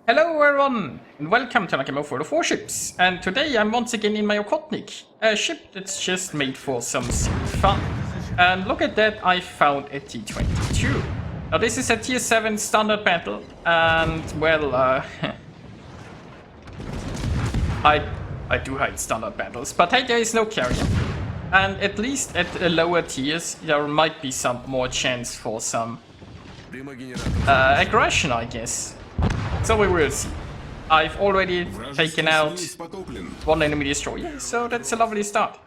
Hello everyone, and welcome to another for the Warships. And today I'm once again in my Okhotnik, a ship that's just made for some silly fun. And look at that, I found a T-22. Now this is a tier 7 standard battle, and well, I do hate standard battles, but hey, there is no carrier. And at least at the lower tiers, there might be some more chance for some aggression, I guess. So we will see. I've already taken out one enemy destroyer, so that's a lovely start.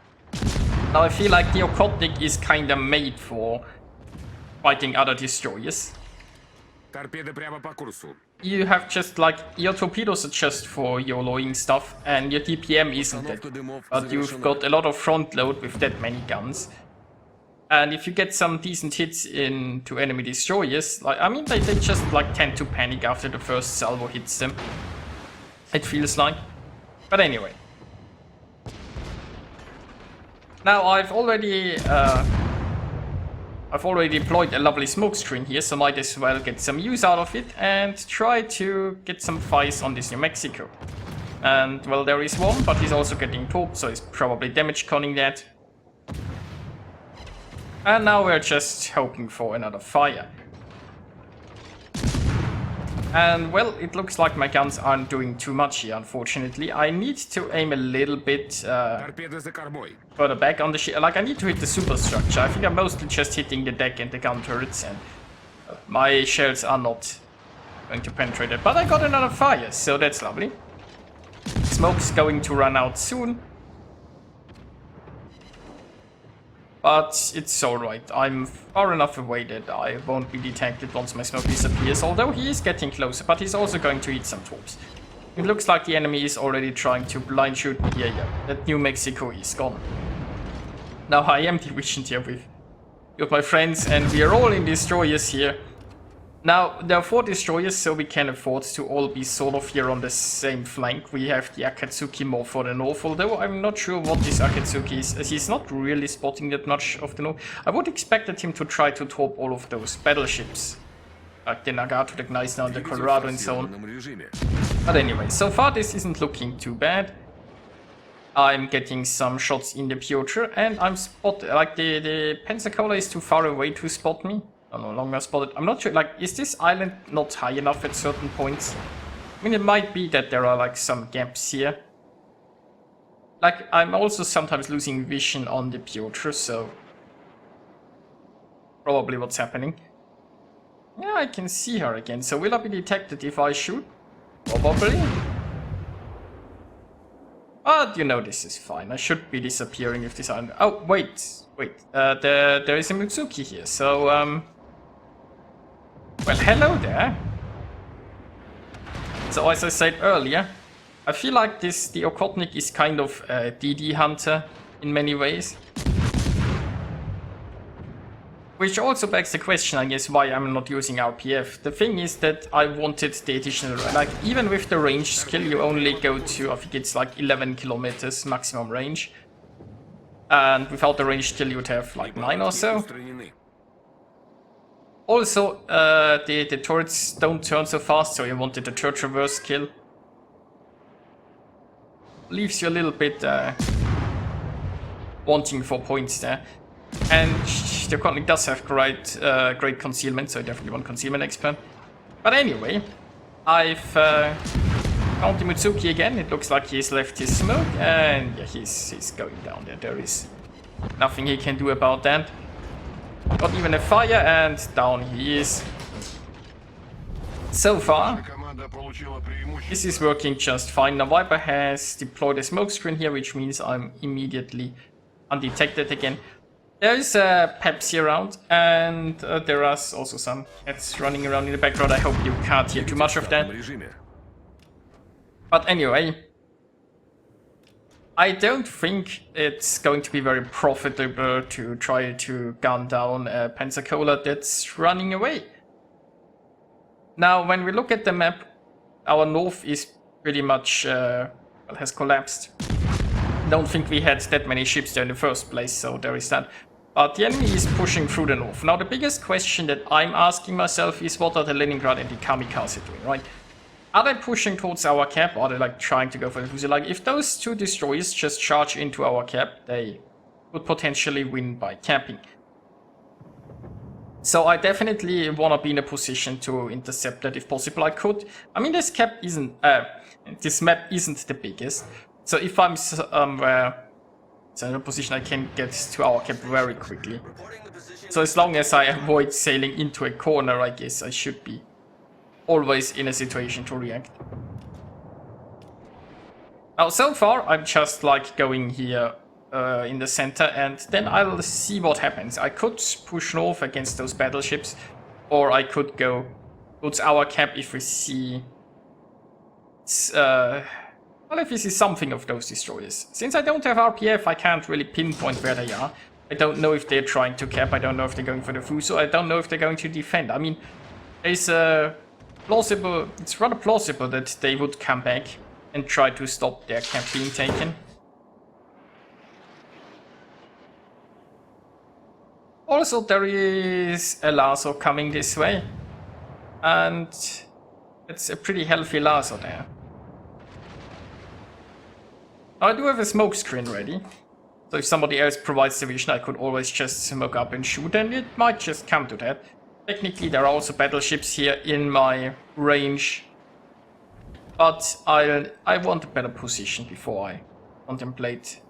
Now I feel like the Okhotnik is kinda made for fighting other destroyers. You have just like, your torpedoes are just for YOLOing stuff, and your DPM isn't that. But you've got a lot of front load with that many guns. And if you get some decent hits into enemy destroyers, like, I mean, they just like tend to panic after the first salvo hits them. It feels like. But anyway. Now I've already deployed a lovely smoke screen here, so might as well get some use out of it and try to get some fires on this New Mexico. And well, there is one, but he's also getting torped, so he's probably damage conning that. And now we're just hoping for another fire. And well, it looks like my guns aren't doing too much here, unfortunately. I need to aim a little bit further back on the ship. Like, I need to hit the superstructure. I think I'm mostly just hitting the deck and the gun turrets, and my shells are not going to penetrate it. But I got another fire, so that's lovely. Smoke's going to run out soon. But it's alright, I'm far enough away that I won't be detected once my smoke disappears, although he is getting closer, but he's also going to hit some torps. It looks like the enemy is already trying to blind shoot me. Yeah, that New Mexico is gone. Now I am divisioned here with my friends, and we are all in destroyers here. Now, there are 4 destroyers, so we can afford to all be sort of here on the same flank. We have the Akatsuki more for the north, although I'm not sure what this Akatsuki is, as he's not really spotting that much of the north. I would expect him to try to torp all of those battleships, like the Nagato, the Gneisenau, and the Colorado and so on. But anyway, so far this isn't looking too bad. I'm getting some shots in the Piotr, and I'm spotted, like the Pensacola is too far away to spot me. I'm no longer spotted. I'm not sure, like, is this island not high enough at certain points? I mean, it might be that there are, like, some gaps here. Like, I'm also sometimes losing vision on the Piotr, so probably what's happening. Yeah, I can see her again. So will I be detected if I shoot? Probably. But, you know, this is fine. I should be disappearing if this island... Oh, wait. There is a Mitsuki here, so, well, hello there. So as I said earlier, I feel like the Okhotnik is kind of a DD hunter in many ways. Which also begs the question, I guess, why I'm not using RPF. The thing is that I wanted the additional, like, even with the range skill, you only go to, I think it's like 11 kilometers maximum range. And without the range skill, you'd have like 9 or so. Also, the turrets don't turn so fast, so you wanted the turret reverse skill. Leaves you a little bit wanting for points there. And the Okhotnik does have great concealment, so I definitely want concealment expert. But anyway, I've found the Mitsuki again. It looks like he's left his smoke, and yeah, he's going down there. There is nothing he can do about that. Not even a fire, and down he is. So far, this is working just fine. Now Viper has deployed a smoke screen here, which means I'm immediately undetected again. There is a Pepsi around, and there are also some cats running around in the background. I hope you can't hear too much of that. But anyway, I don't think it's going to be very profitable to try to gun down a Pensacola that's running away. Now, when we look at the map, our north is pretty much, has collapsed. Don't think we had that many ships there in the first place, so there is that. But the enemy is pushing through the north. Now, the biggest question that I'm asking myself is, what are the Leningrad and the Kamikaze doing, right? Are they pushing towards our cap, or are they like trying to go for the Fuso? Like, if those two destroyers just charge into our cap, they could potentially win by capping. So I definitely want to be in a position to intercept that if possible. I could. I mean, this map isn't the biggest. So if I'm in a position, I can get to our cap very quickly. So as long as I avoid sailing into a corner, I guess I should be always in a situation to react. Now, so far, I'm just like going here in the center, and then I'll see what happens. I could push north against those battleships, or I could go towards our cap if we see if we see something of those destroyers. Since I don't have RPF, I can't really pinpoint where they are. I don't know if they're trying to cap, I don't know if they're going for the Fuso, I don't know if they're going to defend. I mean, it's rather plausible that they would come back and try to stop their cap being taken. Also, there is a lasso coming this way, and it's a pretty healthy lasso there. Now, I do have a smoke screen ready, so if somebody else provides the vision, I could always just smoke up and shoot, and it might just come to that. Technically, there are also battleships here in my range, but I want a better position before I contemplate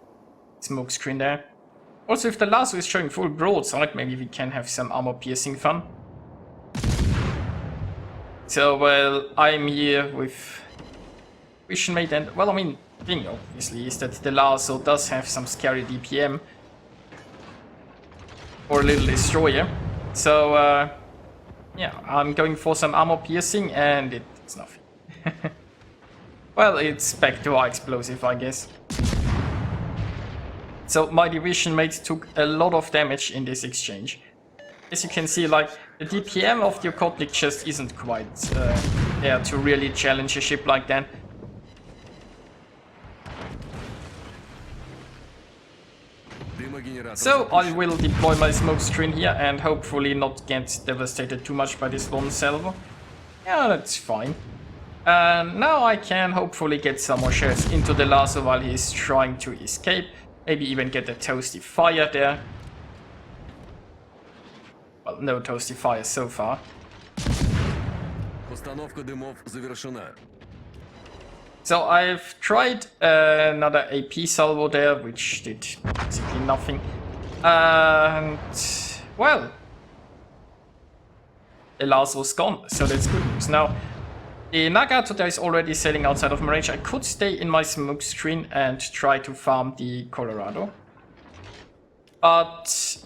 smoke screen there. Also, if the lasso is showing full broadside, maybe we can have some armor piercing fun. So, well, I'm here with Vision Mate, and, well, I mean, the thing obviously is that the lasso does have some scary DPM or a little destroyer. So, yeah, I'm going for some armor piercing, and it's nothing. Well, it's back to our explosive, I guess. So my division mate took a lot of damage in this exchange. As you can see, like, the DPM of the Okhotnik just isn't quite there to really challenge a ship like that. So I will deploy my smoke screen here and hopefully not get devastated too much by this one salvo. Yeah, that's fine. And now I can hopefully get some more shells into the lasso while he's trying to escape. Maybe even get a toasty fire there. Well, no toasty fire so far. So I've tried another AP salvo there, which did basically nothing. And, well, the lasso's gone, so that's good news. Now, the Nagato there is already sailing outside of my range. I could stay in my smoke screen and try to farm the Colorado. But,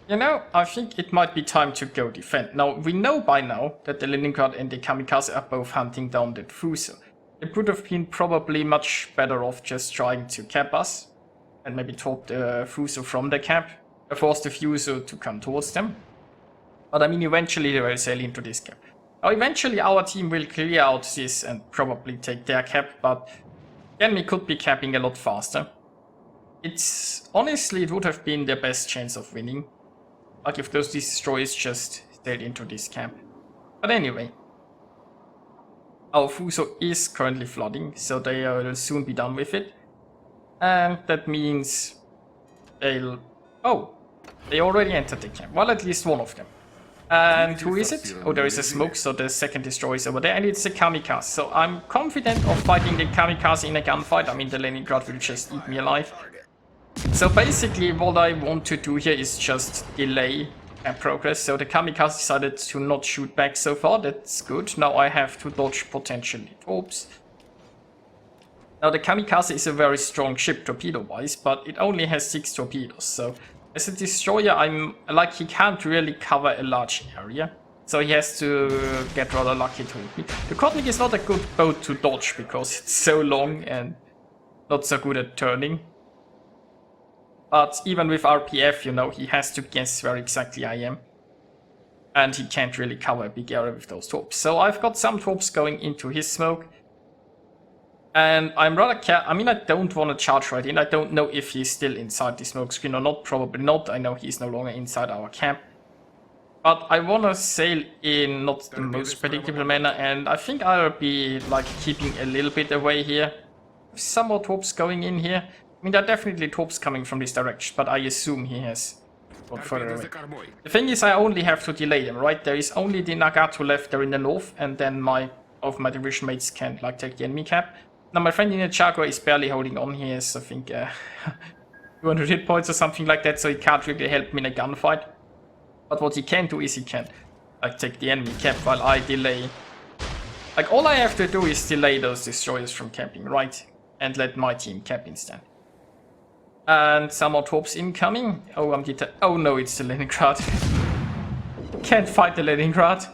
you know, I think it might be time to go defend. Now, we know by now that the Leningrad and the Kamikaze are both hunting down the Fuso. It would have been probably much better off just trying to cap us and maybe top the Fuso from the cap, force the Fuso to come towards them. But I mean, eventually they will sail into this cap. Now, eventually our team will clear out this and probably take their cap, but then we could be capping a lot faster. Honestly, it would have been their best chance of winning. Like if those destroyers just sailed into this cap. But anyway. Our Fuso is currently flooding, so they will soon be done with it. And that means they'll... Oh, they already entered the camp. Well, at least one of them. And who is it? Oh, there is a smoke, so the second destroyer is over there, and it's a Kamikaze. So I'm confident of fighting the Kamikaze in a gunfight. I mean, the Leningrad will just eat me alive. So basically, what I want to do here is just delay progress. So the Kamikaze decided to not shoot back so far. That's good. Now I have to dodge potentially torps. Now the Kamikaze is a very strong ship torpedo-wise, but it only has 6 torpedoes. So as a destroyer, he can't really cover a large area. So he has to get rather lucky to hit me. The Okhotnik is not a good boat to dodge because it's so long and not so good at turning. But even with RPF, you know, he has to guess where exactly I am. And he can't really cover a big area with those torps. So I've got some torps going into his smoke. And I'm rather I don't want to charge right in. I don't know if he's still inside the smoke screen or not. Probably not. I know he's no longer inside our camp. But I wanna sail in not the most predictable manner, and I think I'll be like keeping a little bit away here. Some more torps going in here. I mean, there are definitely torps coming from this direction, but I assume he has gone further away. The thing is, I only have to delay them, right? There is only the Nagato left there in the north, and then my division mates can like take the enemy cap. Now my friend in the Chaco is barely holding on. He has, I think, 200 hit points or something like that, so he can't really help me in a gunfight. But what he can do is he can like take the enemy cap while I delay. Like all I have to do is delay those destroyers from camping, right? And let my team cap instead. And some more torps incoming. Oh, oh no, it's the Leningrad. Can't fight the Leningrad.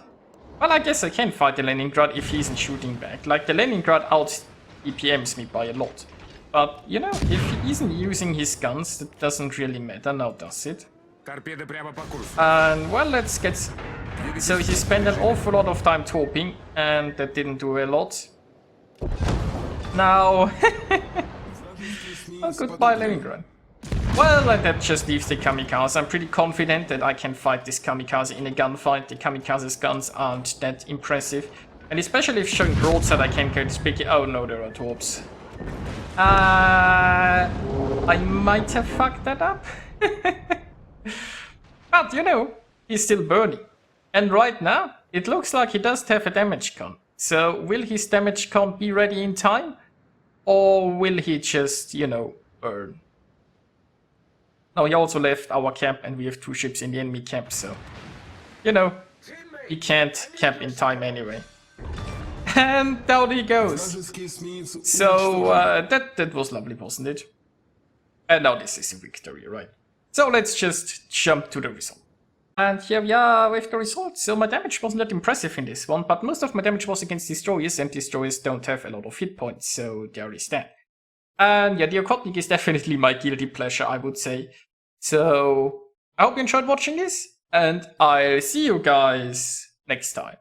Well, I guess I can fight the Leningrad if he isn't shooting back. Like the Leningrad out EPMs me by a lot. But, you know, if he isn't using his guns, that doesn't really matter now, does it? And, well, let's get... So he spent an awful lot of time torping, and that didn't do a lot. Now... Oh, goodbye, Leningrad. Well, and that just leaves the Kamikaze. I'm pretty confident that I can fight this Kamikaze in a gunfight. The Kamikaze's guns aren't that impressive. And especially if showing broadside, I can get speaking. Oh no, there are torps. I might have fucked that up. But, you know, he's still burning. And right now, it looks like he does have a damage con. So, will his damage con be ready in time? Or will he just, you know, burn? Now, he also left our camp and we have 2 ships in the enemy camp, so... You know, he can't camp in time anyway. And down he goes. So, that was lovely, wasn't it? And now this is a victory, right? So let's just jump to the result. And here we are with the result. So my damage wasn't that impressive in this one, but most of my damage was against destroyers, and destroyers don't have a lot of hit points, so there is that. And yeah, the Okhotnik is definitely my guilty pleasure, I would say. So, I hope you enjoyed watching this, and I'll see you guys next time.